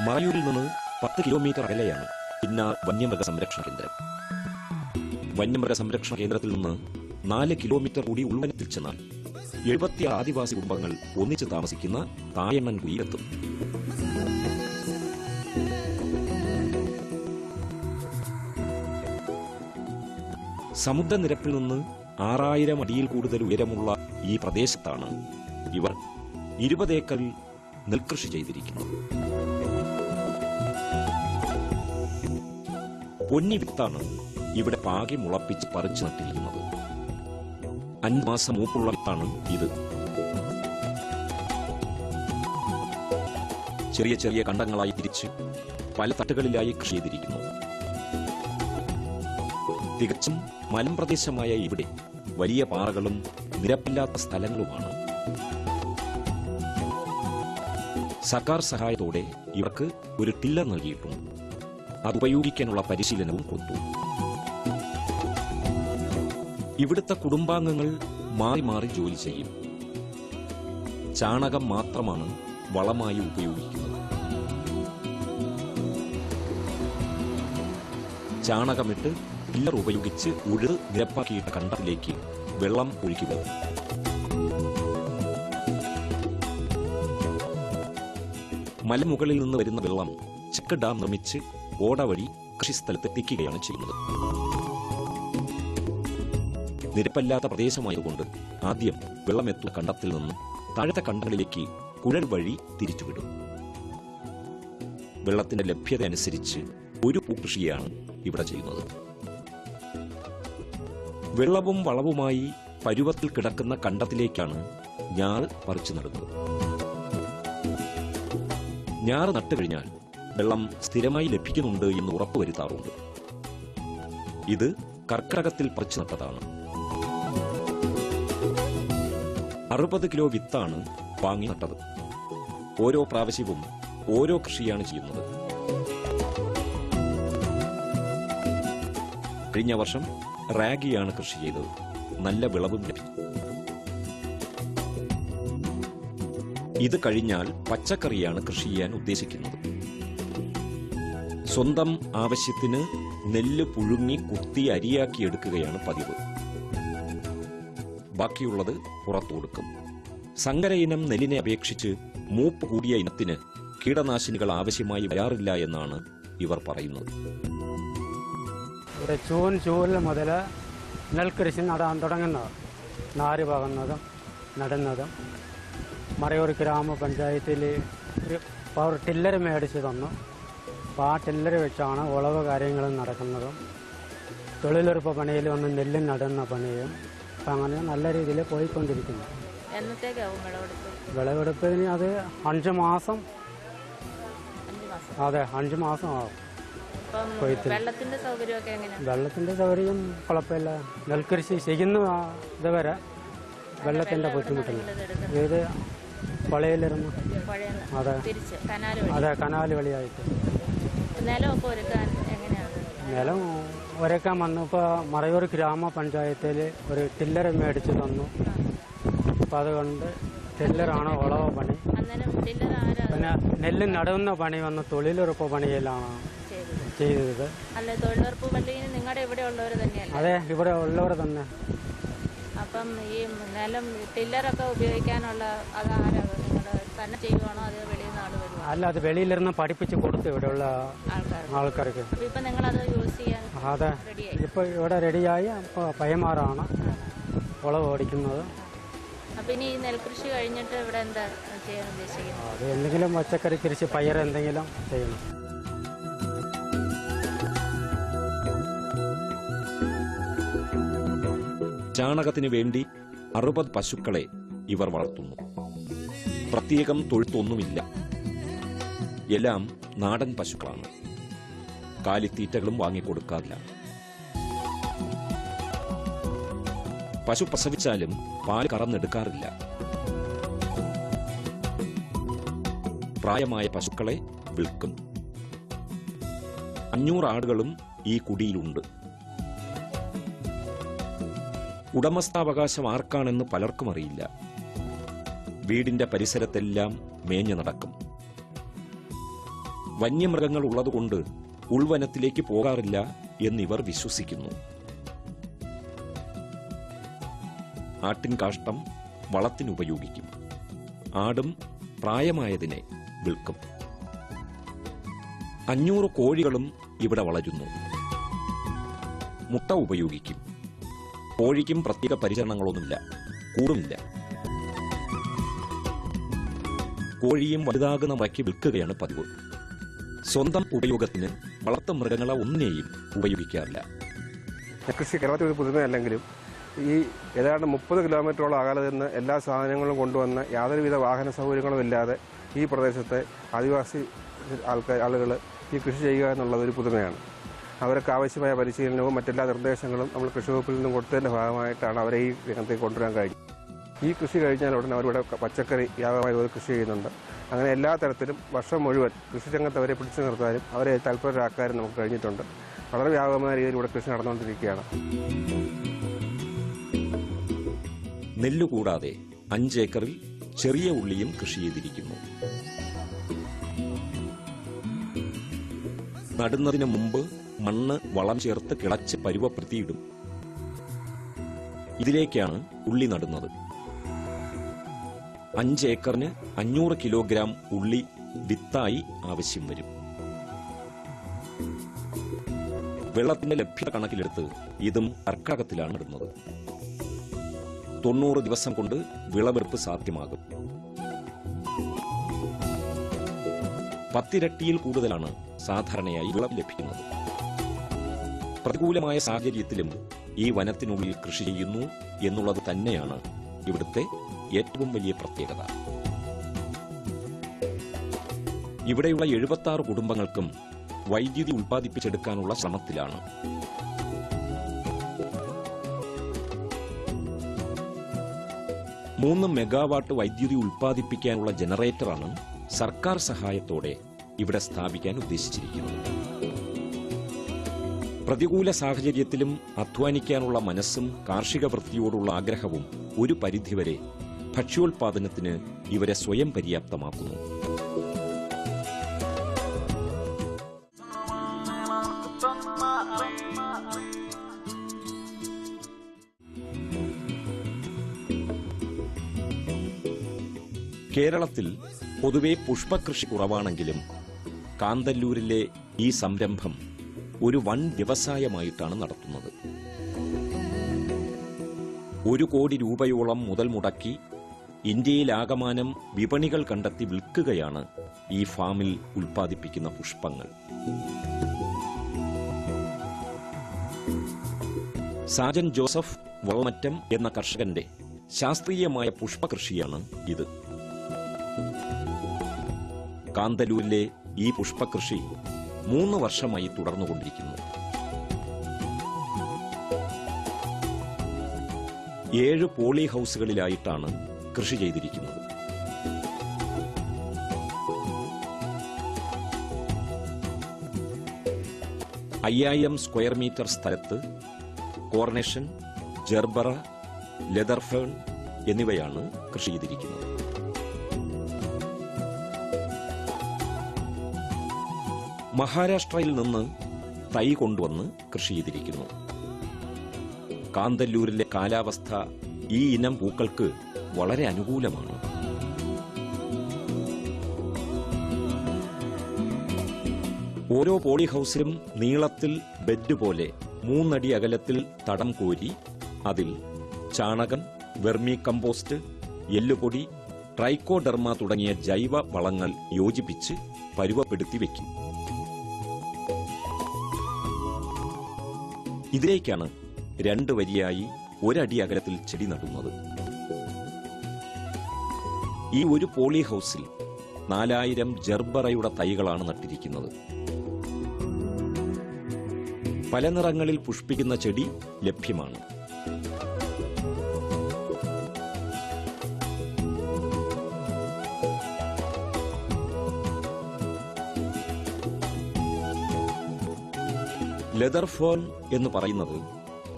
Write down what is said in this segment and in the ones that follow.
മറയൂരിൽ നിന്ന് 10 കിലോമീറ്റർ അകലെയാണ് ചിന്നാർ വന്യമൃഗ സംരക്ഷണ കേന്ദ്രം. വന്യമൃഗ സംരക്ഷണ കേന്ദ്രത്തിൽ നിന്ന് 4 കിലോമീറ്റർ കൂടി ഉൾവനത്തിൽ ചെന്നാൽ 76 ആദിവാസി കുടുംബങ്ങൾ ഒന്നിച്ച് താമസിക്കുന്ന തായണ്ണൻ കുയിലെത്തും. സമുദ്രനിരപ്പിൽ നിന്ന് 6000 അടിയിൽ കൂടുതൽ ഉയരമുള്ള ഈ പ്രദേശത്താണ് ഇവർ 20 ഏക്കറിൽ നെൽകൃഷി ചെയ്തിരിക്കുന്നത്. പൊന്നി വിത്താണ് ഇവിടെ പാകി മുളപ്പിച്ച് പറിച്ചു നട്ടിരിക്കുന്നത്. 5 മാസം മൂപ്പുള്ള വിത്താണ് ഇത്. ചെറിയ ചെറിയ കണ്ടങ്ങളായി തിരിച്ച് പല തട്ടുകളിലായി കൃഷി ചെയ്തിരിക്കുന്നു. തികച്ചും മലമ്പ്രദേശമായ ഇവിടെ വലിയ പാറകളും നിരപ്പില്ലാത്ത സ്ഥലങ്ങളുമാണ്. സർക്കാർ സഹായത്തോടെ ഇവർക്ക് ഒരു ടില്ലർ നൽകിയിട്ടുണ്ട്. അതുപയോഗിക്കാനുള്ള പരിശീലനവും കൊടുത്തു. ഇവിടുത്തെ കുടുംബാംഗങ്ങൾ മാറി മാറി ജോലി ചെയ്യും. ചാണകം മാത്രമാണ് വളമായി ഉപയോഗിക്കുന്നത്. ചാണകമിട്ട് ടില്ലർ ഉപയോഗിച്ച് ഉഴുത് നിരപ്പാക്കിയിട്ട കണ്ടത്തിലേക്ക് വെള്ളം ഒഴുക്കുക. മലമുകളിൽ നിന്ന് വരുന്ന വെള്ളം ചെക്ക് ഡാം നിർമ്മിച്ച് ഓട വഴി കൃഷിസ്ഥലത്ത് എത്തിക്കുകയാണ് ചെയ്യുന്നത്. നിരപ്പല്ലാത്ത പ്രദേശമായതുകൊണ്ട് ആദ്യം വെള്ളമെത്തുന്ന കണ്ടത്തിൽ നിന്ന് താഴത്തെ കണ്ടങ്ങളിലേക്ക് കുഴൽ വഴി തിരിച്ചുവിടും. വെള്ളത്തിന്റെ ലഭ്യത അനുസരിച്ച് ഒരു പൂക്കൃഷിയാണ് ഇവിടെ ചെയ്യുന്നത്. വെള്ളവും വളവുമായി പരുവത്തിൽ കിടക്കുന്ന കണ്ടത്തിലേക്കാണ് ഞാറ് പറിച്ചു നടുന്നത്. ഞാറ് നട്ടുകഴിഞ്ഞാൽ വെള്ളം സ്ഥിരമായി ലഭിക്കുന്നുണ്ട് എന്ന് ഉറപ്പുവരുത്താറുണ്ട്. ഇത് കർക്കിടകത്തിൽ പറിച്ചു നട്ടതാണ്. 60 കിലോ വിത്താണ് വാങ്ങി നട്ടത്. ഓരോ പ്രാവശ്യവും ഓരോ കൃഷിയാണ് ചെയ്യുന്നത്. കഴിഞ്ഞ വർഷം റാഗിയാണ് കൃഷി ചെയ്തത്. നല്ല വിളവും ലഭിച്ചു. ഇത് കഴിഞ്ഞാൽ പച്ചക്കറിയാണ് കൃഷി ചെയ്യാൻ ഉദ്ദേശിക്കുന്നത്. സ്വന്തം ആവശ്യത്തിന് നെല്ല് പുഴുങ്ങി കുത്തി അരിയാക്കി എടുക്കുകയാണ് പതിവ്. ബാക്കിയുള്ളത് പുറത്തു കൊടുക്കും. സങ്കര ഇനം നെല്ലിനെ അപേക്ഷിച്ച് മൂപ്പ് കൂടിയ ഇനത്തിന് കീടനാശിനികൾ ആവശ്യമായി വരാറില്ല എന്നാണ് ഇവർ പറയുന്നത്. ഇവിടെ ജൂൺ മുതൽ നെൽകൃഷി നടാൻ തുടങ്ങുന്നത്. നാര് പകർന്നതും നടുന്നതും. മറയൂർ ഗ്രാമപഞ്ചായത്തിൽ ഒരു പവർ ടില്ലർ മേടിച്ച് തന്നു. അപ്പോൾ ആ ടില്ലർ വെച്ചാണ് ഉളവ് കാര്യങ്ങളും നടക്കുന്നതും. തൊഴിലുറപ്പ് പണിയിൽ വന്ന് നെല്ല് നടുന്ന പണിയും അപ്പം അങ്ങനെ നല്ല രീതിയിൽ പോയിക്കൊണ്ടിരിക്കുന്നു. വിളവെടുപ്പിന് അത് 5 മാസം. അതെ, 5 മാസം ആവും. വെള്ളത്തിന്റെ സൗകര്യം കുഴപ്പമില്ല. നെൽകൃഷി ചെയ്യുന്ന ഇതുവരെ വെള്ളത്തിന്റെ ബുദ്ധിമുട്ടില്ല. ഇത് പുഴയിലിരുന്ന് അതെ അതെ കനാല് വഴിയായിട്ട് നിലം ഒരക്കാൻ വന്നു. ഇപ്പോൾ മറയൂർ ഗ്രാമപഞ്ചായത്തിൽ ഒരു ടില്ലർ മേടിച്ച് തന്നു. അപ്പം അതുകൊണ്ട് ടില്ലറാണ് ഉളവ് പണി. പിന്നെ നെല്ല് നടുന്ന പണി വന്ന് തൊഴിലുറപ്പ് പണിയിലാണ് ചെയ്തത്. അതെ, ഇവിടെ ഉള്ളവർ തന്നെ. അപ്പം ഈ നിലം ടില്ലറൊക്കെ ഉപയോഗിക്കാനുള്ള തന്നെ ചെയ്യുവാണോ അത് വെളിയിൽ നിന്ന് ആൾ വരുമോ? അല്ല, അത് വെളിയിലിരുന്ന് പഠിപ്പിച്ച് കൊടുത്തു ഇവിടെയുള്ള ആൾക്കാർക്ക്. ഇപ്പൊ നിങ്ങളത് യൂസ് ചെയ്യാൻ? അതെ, ഇപ്പൊ ഇവിടെ റെഡിയായി. അപ്പോൾ പയ്യന്മാരാണ് ഉളവ് ഓടിക്കുന്നത്. അപ്പൊ ഇനി ഈ നെൽകൃഷി കഴിഞ്ഞിട്ട് ഇവിടെ എന്താ ചെയ്യാൻ ഉദ്ദേശിക്കുന്നത്? അത് എന്തെങ്കിലും പച്ചക്കറി കൃഷി, പയർ എന്തെങ്കിലും ചെയ്യണം. ചാണകത്തിന് വേണ്ടി 60 പശുക്കളെ ഇവർ വളർത്തുന്നു. പ്രത്യേകം തൊഴുത്തൊന്നുമില്ല. എല്ലാം നാടൻ പശുക്കളാണ്. കാലിത്തീറ്റകളും വാങ്ങിക്കൊടുക്കാറില്ല. പശു പ്രസവിച്ചാലും പാൽ കറന്നെടുക്കാറില്ല. പ്രായമായ പശുക്കളെ വിൽക്കും. 500 ആടുകളും ഈ കുടിയിലുണ്ട്. ഉടമസ്ഥാവകാശം ആർക്കാണെന്ന് പലർക്കും അറിയില്ല. വീടിന്റെ പരിസരത്തെല്ലാം മേഞ്ഞു നടക്കും. വന്യമൃഗങ്ങൾ ഉള്ളതുകൊണ്ട് ഉൾവനത്തിലേക്ക് പോകാറില്ല എന്നിവർ വിശ്വസിക്കുന്നു. ആട്ടിൻ കാഷ്ടം വളത്തിനുപയോഗിക്കും. ആടും പ്രായമായതിനെ വിൽക്കും. 500 കോഴികളും ഇവിടെ വളരുന്നു. മുട്ട ഉപയോഗിക്കും. കോഴിക്കും പ്രത്യേക പരിചരണങ്ങളൊന്നുമില്ല, കൂടുമില്ല. കോഴിയും വലുതാകുന്ന വയ്ക്ക് വിൽക്കുകയാണ് പതിവ്. സ്വന്തം ഉപയോഗത്തിന് വളർത്തു മൃഗങ്ങളെ ഒന്നിനെയും ഉപയോഗിക്കാറില്ല. കൃഷി കേരളത്തിൽ ഒരു പുതുമയല്ലെങ്കിലും ഈ ഏതാണ്ട് 30 കിലോമീറ്ററോളം അകലെ നിന്ന് എല്ലാ സാധനങ്ങളും കൊണ്ടുവന്ന് യാതൊരുവിധ വാഹന സൗകര്യങ്ങളും ഇല്ലാതെ ഈ പ്രദേശത്തെ ആദിവാസി ആളുകൾ ഈ കൃഷി ചെയ്യുക എന്നുള്ളത് ഒരു പുതുമയാണ്. അവർക്ക് ആവശ്യമായ പരിശീലനവും മറ്റെല്ലാ നിർദ്ദേശങ്ങളും നമ്മൾ കൃഷി വകുപ്പിൽ നിന്നും കൊടുത്തതിൻ്റെ ഭാഗമായിട്ടാണ് അവരെ ഈ രംഗത്തേക്ക് കൊണ്ടുവരാൻ കഴിഞ്ഞത്. ഈ കൃഷി കഴിഞ്ഞാൽ ഉടനെ അവരിവിടെ പച്ചക്കറി വ്യാപകമായി കൃഷി ചെയ്യുന്നുണ്ട്. അങ്ങനെ എല്ലാ തരത്തിലും വർഷം മുഴുവൻ കൃഷിരംഗത്ത് അവരെ പിടിച്ചു നിർത്താനും അവരെ താല്പര്യരാക്കാനും നമുക്ക് കഴിഞ്ഞിട്ടുണ്ട്. വളരെ വ്യാപകമായ രീതിയിൽ ഇവിടെ കൃഷി നടന്നുകൊണ്ടിരിക്കുകയാണ്. നെല്ല് കൂടാതെ 5 ഏക്കറിൽ ചെറിയ ഉള്ളിയും കൃഷി ചെയ്തിരിക്കുന്നു. നടുന്നതിന് മുമ്പ് മണ്ണ് വളം ചേർത്ത് കിളച്ച് പരുവപ്പെടുത്തിയിടും. ഇതിലേക്കാണ് ഉള്ളി നടുന്നത്. 5 ഏക്കറിന് 500 കിലോഗ്രാം ഉള്ളി വിത്തായി ആവശ്യം വരും. വെള്ളത്തിന്റെ ലഭ്യത കണക്കിലെടുത്ത് ഇതും കർക്കിടകത്തിലാണ് ഇടുന്നത്. 90 ദിവസം കൊണ്ട് വിളവെടുപ്പ് സാധ്യമാകും. 10 ഇരട്ടിയിൽ കൂടുതലാണ് സാധാരണയായി വിളവ് ലഭിക്കുന്നത്. പ്രതികൂലമായ സാഹചര്യത്തിലും ഈ വനത്തിനുള്ളിൽ കൃഷി ചെയ്യുന്നു എന്നുള്ളത് തന്നെയാണ് ഇവിടുത്തെ ഏറ്റവും വലിയ പ്രത്യേകത. ഇവിടെയുള്ള 76 കുടുംബങ്ങൾക്കും വൈദ്യുതി ഉൽപ്പാദിപ്പിച്ചെടുക്കാനുള്ള ശ്രമത്തിലാണ്. മൂന്ന് മെഗാവാട്ട് വൈദ്യുതി ഉൽപ്പാദിപ്പിക്കാനുള്ള ജനറേറ്ററാണ് സർക്കാർ സഹായത്തോടെ ഇവിടെ സ്ഥാപിക്കാൻ ഉദ്ദേശിച്ചിരിക്കുന്നത്. പ്രതികൂല സാഹചര്യത്തിലും അധ്വാനിക്കാനുള്ള മനസ്സും കാർഷിക വൃത്തിയോടുള്ള ആഗ്രഹവും ഒരു പരിധിവരെ ഭക്ഷ്യോൽപാദനത്തിന് ഇവരെ സ്വയം പര്യാപ്തമാക്കുന്നു. കേരളത്തിൽ പൊതുവെ പുഷ്പകൃഷി കുറവാണെങ്കിലും കാന്തല്ലൂരിലെ ഈ സംരംഭം ഒരു വൻ വ്യവസായമായിട്ടാണ് നടത്തുന്നത്. 1 കോടി രൂപയോളം മുതൽ മുടക്കി ഇന്ത്യയിലാകമാനം വിപണികൾ കണ്ടെത്തി വിൽക്കുകയാണ് ഈ ഫാമിൽ ഉൽപ്പാദിപ്പിക്കുന്ന പുഷ്പങ്ങൾ. സാജൻ ജോസഫ് വളമറ്റം എന്ന കർഷകന്റെ ശാസ്ത്രീയമായ പുഷ്പകൃഷിയാണ് ഇത്. കാന്തല്ലൂരിലെ ഈ പുഷ്പകൃഷി 3 വർഷമായി തുടർന്നുകൊണ്ടിരിക്കുന്നു. 7 പോളി ഹൗസുകളിലായിട്ടാണ് കൃഷി ചെയ്തിരിക്കുന്നത്. $5000 സ്ക്വയർ മീറ്റർ സ്ഥലത്ത് കോർണേഷൻ, ജർബറ, ലെതർഫേൺ എന്നിവയാണ് കൃഷി ചെയ്തിരിക്കുന്നത്. മഹാരാഷ്ട്രയിൽ നിന്ന് തൈ കൊണ്ടുവന്ന് കൃഷി ചെയ്തിരിക്കുന്നു. കാന്തല്ലൂരിലെ കാലാവസ്ഥ ഈ ഇനം പൂക്കൾക്ക് വളരെ അനുകൂലമാണ്. ഓരോ പോളി ഹൗസിലും നീളത്തിൽ ബെഡ് പോലെ 3 അടി അകലത്തിൽ തടം കോരി അതിൽ ചാണകം, വെർമി കമ്പോസ്റ്റ്, എല്ലുപൊടി, ട്രൈക്കോഡെർമ തുടങ്ങിയ ജൈവ വളങ്ങൾ യോജിപ്പിച്ച് പരുവപ്പെടുത്തി വയ്ക്കും. ഇതിലേക്കാണ് 2 വരിയായി 1 അടി അകലത്തിൽ ചെടി നടുന്നത്. ഈ ഒരു പോളി ഹൗസിൽ 4000 ജർബറയുടെ തൈകളാണ് നട്ടിരിക്കുന്നത്. പല നിറങ്ങളിൽ പുഷ്പിക്കുന്ന ചെടി ലഭ്യമാണ്. ലെതർഫേൺ എന്ന് പറയുന്നത്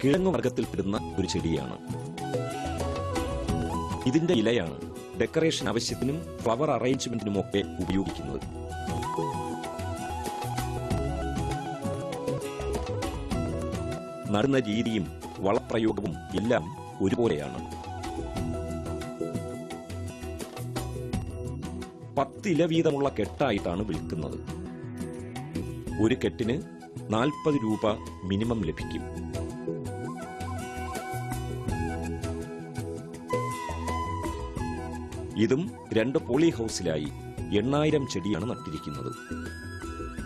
കിഴങ്ങുവർഗത്തിൽപ്പെടുന്ന ഒരു ചെടിയാണ്. ഇതിന്റെ ഇലയാണ് ഡെക്കറേഷൻ ആവശ്യത്തിനും ഫ്ലവർ അറേഞ്ച്മെന്റിനുമൊക്കെ ഉപയോഗിക്കുന്നത്. നടുന്ന രീതിയും വളപ്രയോഗവും എല്ലാം ഒരുപോലെയാണ്. 10 ഇല വീതമുള്ള കെട്ടായിട്ടാണ് വിൽക്കുന്നത്. ഒരു കെട്ടിന് 40 രൂപ മിനിമം ലഭിക്കും. ഇതും 2 പോളി ഹൗസിലായി 8000 ചെടിയാണ് നട്ടിരിക്കുന്നത്.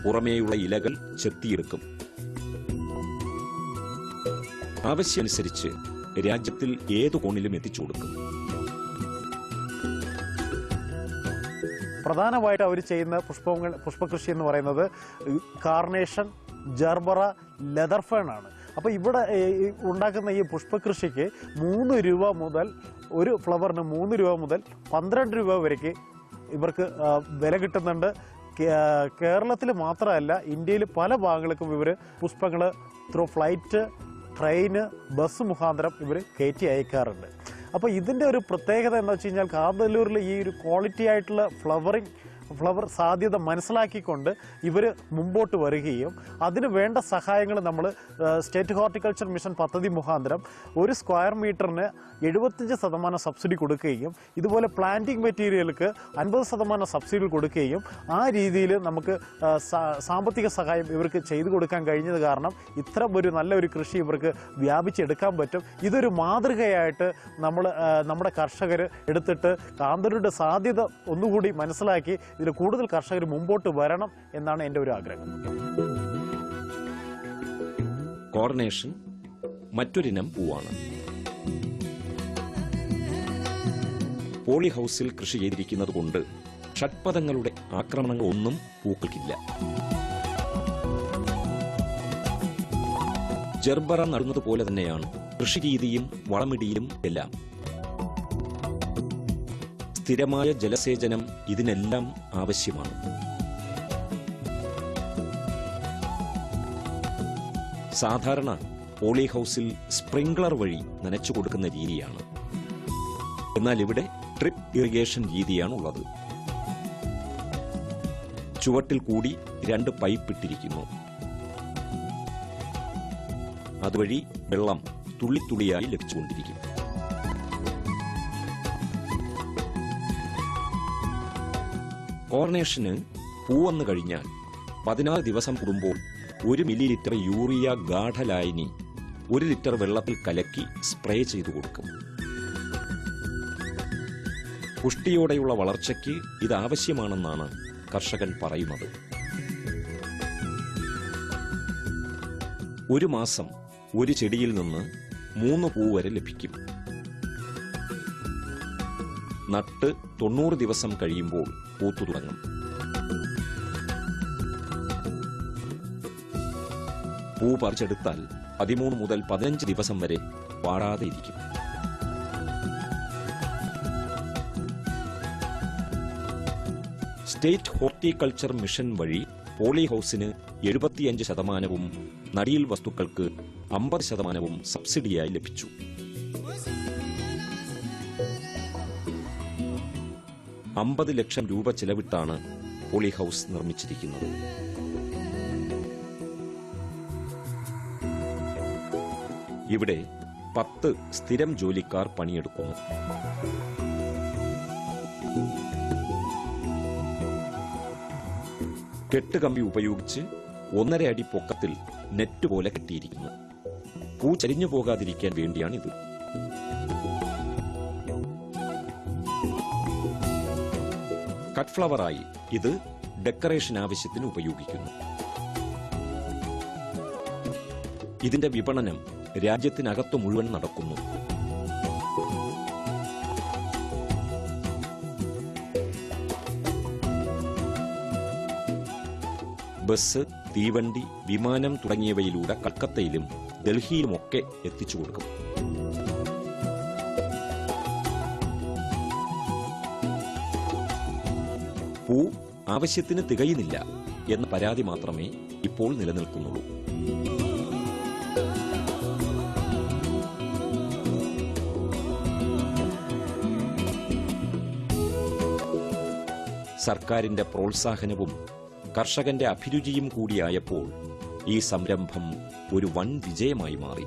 പുറമേയുള്ള ഇലകൾ ചെത്തിയെടുക്കും. ആവശ്യമനുസരിച്ച് രാജ്യത്തിൽ ഏതു കോണിലും എത്തിച്ചു കൊടുക്കും. പ്രധാനമായിട്ട് അവർ ചെയ്യുന്ന പുഷ്പകൃഷി എന്ന് പറയുന്നത് കാർണേഷൻ, ജർബറ, ലെതർ ഫേൺ ആണ്. അപ്പോൾ ഇവിടെ ഉണ്ടാക്കുന്ന ഈ പുഷ്പകൃഷിക്ക് 3 രൂപ മുതൽ, ഒരു ഫ്ലവറിന് 3 രൂപ മുതൽ 12 രൂപ വരയ്ക്ക് ഇവർക്ക് വില കിട്ടുന്നുണ്ട്. കേരളത്തിൽ മാത്രമല്ല, ഇന്ത്യയിൽ പല ഭാഗങ്ങൾക്കും ഇവർ പുഷ്പങ്ങൾ ത്രൂ ഫ്ലൈറ്റ്, ട്രെയിന്, ബസ് മുഖാന്തരം ഇവർ കയറ്റി അയക്കാറുണ്ട്. അപ്പോൾ ഇതിൻ്റെ ഒരു പ്രത്യേകത എന്ന് വെച്ച് കഴിഞ്ഞാൽ, കാന്തല്ലൂരിൽ ഈ ഒരു ക്വാളിറ്റി ആയിട്ടുള്ള ഫ്ലവർ സാധ്യത മനസ്സിലാക്കിക്കൊണ്ട് ഇവർ മുമ്പോട്ട് വരികയും അതിന് വേണ്ട സഹായങ്ങൾ നമ്മൾ സ്റ്റേറ്റ് ഹോർട്ടിക്കൾച്ചർ മിഷൻ പദ്ധതി മുഖാന്തരം 1 സ്ക്വയർ മീറ്ററിന് 75% സബ്സിഡി കൊടുക്കുകയും ഇതുപോലെ പ്ലാന്റിംഗ് മെറ്റീരിയലുകൾക്ക് 50% സബ്സിഡി കൊടുക്കുകയും ആ രീതിയിൽ നമുക്ക് സാമ്പത്തിക സഹായം ഇവർക്ക് ചെയ്തു കൊടുക്കാൻ കഴിഞ്ഞത് കാരണം ഇത്തരം ഒരു നല്ലൊരു കൃഷി ഇവർക്ക് വ്യാപിച്ചെടുക്കാൻ പറ്റും. ഇതൊരു മാതൃകയായിട്ട് നമ്മുടെ കർഷകർ എടുത്തിട്ട് കാന്തല്ലൂരിൻ്റെ സാധ്യത ഒന്നുകൂടി മനസ്സിലാക്കി ഇതിൽ കൂടുതൽ കർഷകർ മുമ്പോട്ട് വരണം എന്നാണ് എൻ്റെ ഒരു ആഗ്രഹം. കോർണേഷൻ മറ്റൊരിനം പൂവാണ്. പോളി ഹൗസിൽ കൃഷി ചെയ്തിരിക്കുന്നത് കൊണ്ട് ഷഡ്പദങ്ങളുടെ ആക്രമണങ്ങളൊന്നും പൂക്കൾക്കില്ല. ജർബറ നടുന്നതുപോലെ തന്നെയാണ് കൃഷിരീതിയും വളമിടിയിലും എല്ലാം. സ്ഥിരമായ ജലസേചനം ഇതിനെല്ലാം ആവശ്യമാണ്. സാധാരണ പോളി ഹൗസിൽ സ്പ്രിംഗ്ലർ വഴി നനച്ചു കൊടുക്കുന്ന രീതിയാണ്. എന്നാൽ ഇവിടെ ഡ്രിപ്പ് ഇറിഗേഷൻ രീതിയാണുള്ളത്. ചുവട്ടിൽ കൂടി 2 പൈപ്പ് ഇട്ടിരിക്കുന്നു. അതുവഴി വെള്ളം തുള്ളിത്തുള്ളിയായി ലഭിച്ചുകൊണ്ടിരിക്കും. കോർണേഷന് പൂവന്നു കഴിഞ്ഞാൽ 16 ദിവസം കൂടുമ്പോൾ 1 മില്ലിലിറ്റർ യൂറിയ ഗാഢലായനി 1 ലിറ്റർ വെള്ളത്തിൽ കലക്കി സ്പ്രേ ചെയ്തു കൊടുക്കും. പുഷ്ടിയോടെയുള്ള വളർച്ചയ്ക്ക് ഇത് ആവശ്യമാണെന്നാണ് കർഷകൻ പറയുന്നത്. 1 മാസം ഒരു ചെടിയിൽ നിന്ന് 3 പൂ വരെ ലഭിക്കും. നട്ട് 90 ദിവസം കഴിയുമ്പോൾ പൂത്തു തുടങ്ങും. പൂ പറിച്ചെടുത്താൽ 13 മുതൽ 15 ദിവസം വരെ വാടാതെ ഇരിക്കും. സ്റ്റേറ്റ് ഹോർട്ടിക്കൾച്ചർ മിഷൻ വഴി പോളി ഹൗസിന് 75%, നടീൽ വസ്തുക്കൾക്ക് 50% സബ്സിഡിയായി ലഭിച്ചു. $50 ലക്ഷം ചെലവിട്ടാണ് പോളി ഹൗസ് നിർമ്മിച്ചിരിക്കുന്നത്. ഇവിടെ 10 സ്ഥിരം ജോലിക്കാർ പണിയെടുക്കുന്നു. കെട്ടുകമ്പി ഉപയോഗിച്ച് 1.5 അടി പൊക്കത്തിൽ നെറ്റ് പോലെ കെട്ടിയിരിക്കുന്നു. പൂ ചരിഞ്ഞു പോകാതിരിക്കാൻ വേണ്ടിയാണിത്. കട്ട് ഫ്ലവറായി ഇത് ഡെക്കറേഷൻ ആവശ്യത്തിന് ഉപയോഗിക്കുന്നു. ഇതിന്റെ വിപണനം രാജ്യത്തിനകത്തു മുഴുവൻ നടക്കുന്നു. ബസ്, തീവണ്ടി, വിമാനം തുടങ്ങിയവയിലൂടെ കൽക്കത്തയിലും ഡൽഹിയിലുമൊക്കെ എത്തിച്ചു കൊടുക്കും. പൂ ആവശ്യത്തിന് തികയുന്നില്ല എന്ന പരാതി മാത്രമേ ഇപ്പോൾ നിലനിൽക്കുന്നുള്ളൂ. സർക്കാരിന്റെ പ്രോത്സാഹനവും കർഷകന്റെ അഭിരുചിയും കൂടിയായപ്പോൾ ഈ സംരംഭം ഒരു വൻ വിജയമായി മാറി.